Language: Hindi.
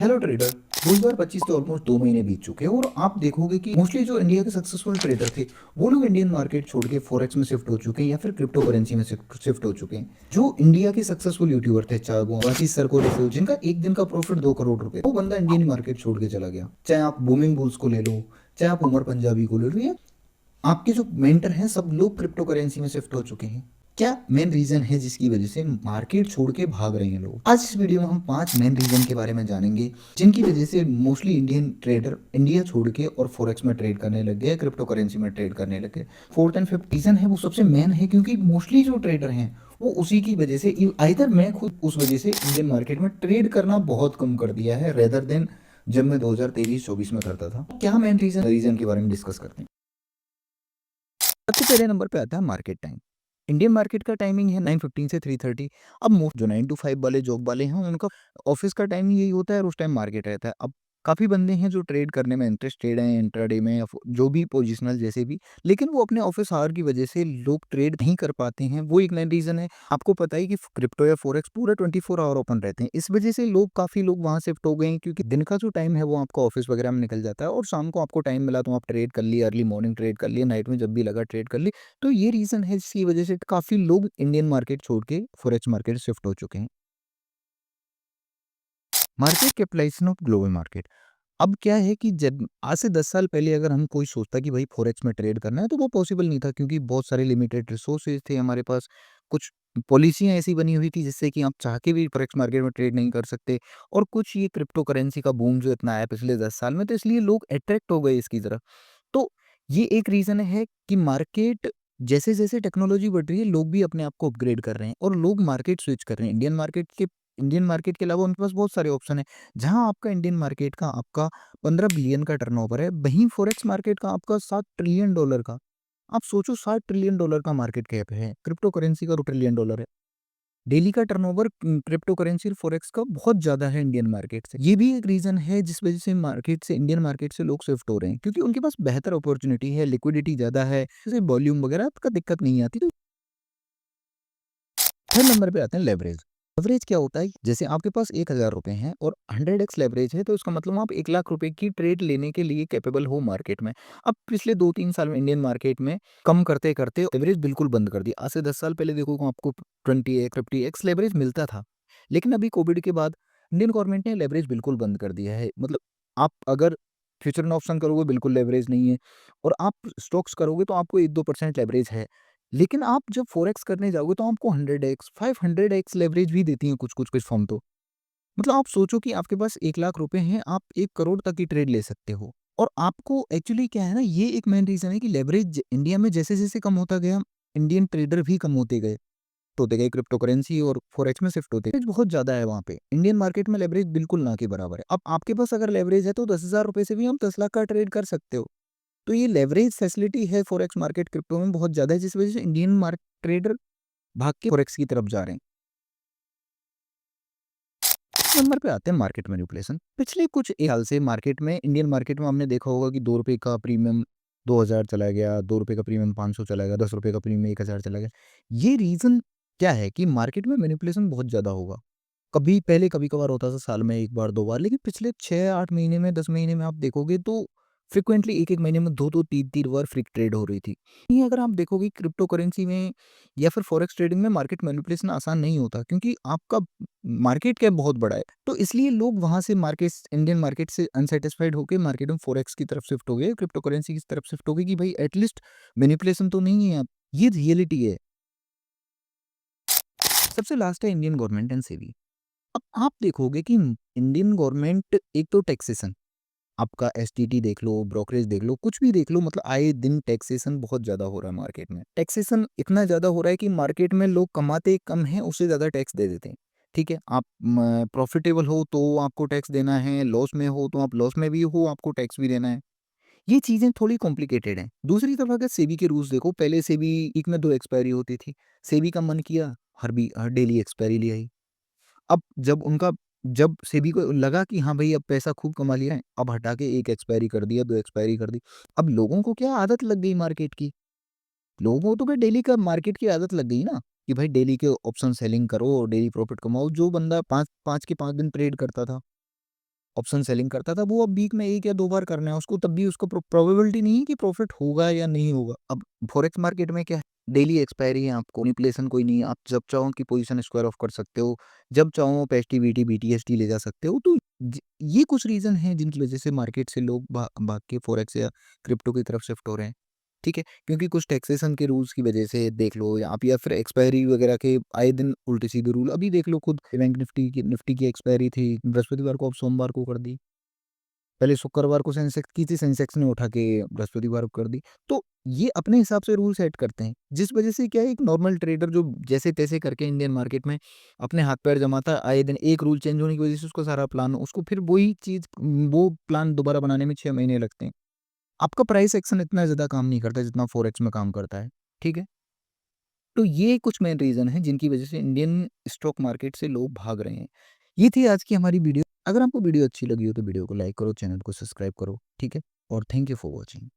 Hello trader. 2025 तो ऑलमोस्ट 2 महीने बीत चुके हैं और आप देखोगे कि मोस्टली जो इंडिया के सक्सेसफुल ट्रेडर थे वो लोग इंडियन मार्केट छोड़ के फॉरेक्स में शिफ्ट हो चुके हैं या फिर क्रिप्टो करेंसी में शिफ्ट हो चुके हैं। जो इंडिया के सक्सेसफुल यूट्यूबर थे, चाहे वो आशीष सर को देखो जिनका एक दिन का प्रॉफिट 2 करोड़ रुपए, वो बंदा इंडियन मार्केट छोड़ के चला गया। चाहे आप बूमिंग बुल्स को ले लो, चाहे आप उमर पंजाबी को ले लो, या आपके जो मेंटर हैं सब लोग क्रिप्टो करेंसी में शिफ्ट हो चुके हैं। क्या मेन रीजन है जिसकी वजह से मार्केट छोड़ के भाग रहे हैं लोग? आज इस वीडियो में हम 5 मेन रीजन के बारे में जानेंगे जिनकी वजह से मोस्टली इंडियन ट्रेडर इंडिया छोड़ के और फॉरेक्स में ट्रेड करने लग गए, क्रिप्टो करेंसी में ट्रेड करने लग गए। फोर्थ एंड फिफ्थ रीजन है वो सबसे मेन है, क्योंकि मोस्टली जो ट्रेडर हैं वो उसी की वजह से, आइदर मैं खुद उस वजह से इंडियन मार्केट में ट्रेड करना बहुत कम कर दिया है रेदर देन जब मैं 2023-24 में करता था। क्या मेन रीजन के बारे में डिस्कस करते हैं। सबसे पहले नंबर पे आता है मार्केट टाइम। इंडियन मार्केट का टाइमिंग है 9:15 से 3:30। अब मोस्ट जो 9 to 5 वाले जॉब वाले हैं उनका ऑफिस का टाइम यही होता है और उस टाइम मार्केट रहता है। अब काफ़ी बंदे हैं जो ट्रेड करने में इंटरेस्टेड हैं, इंट्राडे में या जो भी पोजिशनल जैसे भी, लेकिन वो अपने ऑफिस आवर की वजह से लोग ट्रेड नहीं कर पाते हैं। वो एक मेन रीज़न है। आपको पता है कि क्रिप्टो या फॉरेक्स पूरा 24 आवर ओपन रहते हैं। इस वजह से लोग, काफ़ी लोग वहाँ शिफ्ट हो गए हैं, क्योंकि दिन का जो टाइम है वो आपका ऑफिस वगैरह में निकल जाता है और शाम को आपको टाइम मिला तो आप ट्रेड कर लिए, अर्ली मॉर्निंग ट्रेड कर लिए, नाइट में जब भी लगा ट्रेड कर लिए। तो ये रीज़न है जिसकी वजह से काफ़ी लोग इंडियन मार्केट छोड़ के फॉरेक्स मार्केट शिफ्ट हो चुके हैं। Market capitalisation of global market. अब क्या है कि जब आज से 10 साल पहले अगर हम कोई सोचता कि भाई फॉरेक्स में ट्रेड करना है तो वो पॉसिबल नहीं था, क्योंकि बहुत सारे लिमिटेड रिसोर्सेज थे हमारे पास। कुछ पॉलिसियाँ ऐसी बनी हुई थी जिससे कि आप चाह के भी फॉरेक्स मार्केट में ट्रेड नहीं कर सकते। और कुछ ये क्रिप्टो करेंसी का बूम जो इतना आया पिछले 10 साल में, तो इसलिए लोग अट्रैक्ट हो गए इसकी तरफ। तो ये एक रीज़न है कि मार्केट जैसे-जैसे टेक्नोलॉजी बढ़ रही है, लोग भी अपने आप को अपग्रेड कर रहे हैं और लोग मार्केट स्विच कर रहे हैं। इंडियन मार्केट के अलावा उनके पास बहुत सारे ऑप्शन हैं। जहाँ आपका इंडियन मार्केट का आपका 15 बिलियन का टर्नओवर है, वहीं फॉरेक्स मार्केट का आपका $7 ट्रिलियन का। आप सोचो, $7 ट्रिलियन का मार्केट कैप है, क्रिप्टो करेंसी का $2 ट्रिलियन है। डेली का टर्नओवर क्रिप्टो करेंसी और फॉरेक्स का बहुत ज़्यादा है इंडियन मार्केट से। ये भी एक रीज़न है जिस वज़ह से इंडियन मार्केट से लोग शिफ्ट हो रहे हैं, क्योंकि उनके पास बेहतर अपॉर्च्युनिटी है, लिक्विडिटी ज़्यादा है, जैसे वॉल्यूम वगैरह का दिक्कत नहीं आती। तो थर्ड नंबर पे आते हैं लेवरेज। लेवरेज क्या होता है? जैसे आपके पास ₹1000 हैं और 100x लेवरेज है, तो इसका मतलब आप ₹1,00,000 की ट्रेड लेने के लिए कैपेबल हो मार्केट में। अब पिछले 2-3 साल में इंडियन मार्केट में कम करते-करते लेवरेज बिल्कुल बंद कर दिया। आज से 10 साल पहले देखो आपको 20x, 50x लेवरेज मिलता था। लेकिन अभी कोविड के बाद इंडियन गवर्नमेंट ने लेवरेज बिल्कुल बंद कर दिया है। मतलब आप अगर फ्यूचर एंड ऑप्शन करोगे बिल्कुल लेवरेज नहीं है, और आप स्टॉक्स करोगे तो आपको 1-2% लेवरेज है। लेकिन आप जब फॉरेक्स करने जाओगे तो आपको 100x, 500x लेवरेज भी देती हैं कुछ-कुछ फर्म तो। मतलब आप सोचो कि आपके पास ₹1,00,000 हैं, आप 1 करोड़ तक की ट्रेड ले सकते हो। और आपको एक्चुअली क्या है ना, ये एक मेन रीज़न है कि लेवरेज इंडिया में जैसे-जैसे कम होता गया, इंडियन ट्रेडर भी कम होते गए क्रिप्टो करेंसी और फॉरेक्स में शिफ्ट होते गए। बहुत ज़्यादा है वहाँ पे। इंडियन मार्केट में लेवरेज बिल्कुल ना के बराबर है। अब आपके पास अगर लेवरेज है तो ₹10,000 से भी हम 10 लाख का ट्रेड कर सकते हो। तो ये लेवरेज फैसिलिटी है फॉरेक्स मार्केट क्रिप्टो में बहुत ज़्यादा है, जिस वज़ह से इंडियन मार्केट ट्रेडर भाग के फॉरेक्स की तरफ जा रहे हैं। नंबर पे आते हैं मार्केट मैनिपुलेशन। पिछले कुछ 1 साल से मार्केट में, इंडियन मार्केट में हमने देखा होगा कि ₹2 का प्रीमियम 2000 चला गया, ₹2 का प्रीमियम 500 चला गया, ₹10 का प्रीमियम 1000 चला गया। ये रीज़न क्या है कि मार्केट में मैनिपुलेशन बहुत ज़्यादा होगा। कभी पहले कभी-कभार होता था साल में 1 बार 2 बार, लेकिन पिछले 6-8 महीने में, 10 महीने में आप देखोगे तो फ्रीक्वेंटली 1-1 महीने में 2-2 3-3 बार फ्रीक ट्रेड हो रही थी। ये अगर आप देखोगे क्रिप्टो करेंसी में या फिर फॉरेक्स ट्रेडिंग में मार्केट मैनिपुलेशन आसान नहीं होता, क्योंकि आपका मार्केट कैप बहुत बड़ा है। तो इसलिए लोग वहाँ से इंडियन मार्केट से अनसैटिस्फाइड होके मार्केट में फॉरेक्स की तरफ शिफ्ट हो गए, क्रिप्टो करेंसी की तरफ शिफ्ट हो गए कि भाई एटलीस्ट मैनिपुलेशन तो नहीं है अब। ये रियलिटी है। सबसे लास्ट है इंडियन गवर्नमेंट एंड सेबी। अब आप देखोगे कि इंडियन गवर्नमेंट, एक तो टैक्सेशन, आपका एसटीटी देख लो, ब्रोकरेज देख लो, कुछ भी देख लो, मतलब आए दिन टैक्सेशन बहुत ज़्यादा हो रहा है मार्केट में। टैक्सेशन इतना ज़्यादा हो रहा है कि मार्केट में लोग कमाते कम हैं, उससे ज़्यादा टैक्स दे देते हैं। ठीक है? आप प्रॉफिटेबल हो तो आपको टैक्स देना है, लॉस में हो तो आप लॉस में भी हो, आपको टैक्स भी देना है। ये चीज़ें थोड़ी कॉम्प्लिकेटेड हैं। दूसरी तरफ अगर सेबी के रूल्स देखो, पहले सेबी वीक में 2 एक्सपायरी होती थी। सेबी का मन किया, हर डेली एक्सपायरी ले आई। अब जब सेबी को लगा कि हाँ भाई अब पैसा खूब कमा लिया है, अब हटा के 1 एक्सपायरी कर दिया, 2 एक्सपायरी कर दी। अब लोगों को क्या आदत लग गई मार्केट की। लोगों को तो भाई डेली का मार्केट की आदत लग गई ना, कि भाई डेली के ऑप्शन सेलिंग करो, डेली प्रॉफिट कमाओ। जो बंदा 5 के 5 दिन ट्रेड करता था, ऑप्शन सेलिंग करता था, वो अब वीक में 1 या 2 बार करना है उसको, तब भी उसको प्रोबेबिलिटी नहीं है कि प्रॉफिट होगा या नहीं होगा। अब फॉरेक्स मार्केट में क्या है, डेली एक्सपायरी है, आपको मैनिपुलेशन कोई नहीं है, आप जब चाहो की पोजीशन स्क्वायर ऑफ कर सकते हो, जब चाहो पेस्टिविटी, बीटीएसटी ले जा सकते हो। तो ये कुछ रीज़न हैं जिनकी वजह से मार्केट से लोग भाग के फॉरेक्स या क्रिप्टो की तरफ शिफ्ट हो रहे हैं। ठीक है? क्योंकि कुछ टैक्सेशन के रूल्स की वजह से देख लो, या आप या फिर एक्सपायरी वगैरह के आए दिन उल्टे-सीधे रूल, अभी देख लो खुद बैंक निफ्टी की एक्सपायरी थी, बृहस्पतिवार को, अब सोमवार को कर दी। पहले शुक्रवार को सेंसेक्स की थी, सेंसेक्स ने उठा के बृहस्पतिवार को कर दी। तो ये अपने हिसाब से रूल सेट करते हैं, जिस वजह से क्या है, एक नॉर्मल ट्रेडर जो जैसे-तैसे करके इंडियन मार्केट में अपने हाथ-पैर जमाता है, आए दिन एक रूल चेंज होने की वजह से उसका सारा प्लान, उसको फिर वही चीज़, वो प्लान दोबारा बनाने में 6 महीने लगते हैं। आपका प्राइस एक्शन इतना ज़्यादा काम नहीं करता जितना फॉरेक्स में काम करता है, ठीक है? तो ये कुछ मेन रीज़न हैं जिनकी वज़ह से इंडियन स्टॉक मार्केट से लोग भाग रहे हैं। ये थी आज की हमारी वीडियो। अगर आपको वीडियो अच्छी लगी हो तो वीडियो को लाइक करो, चैनल को सब्सक्राइब करो, ठीक है? और थैंक यू फॉर वॉचिंग।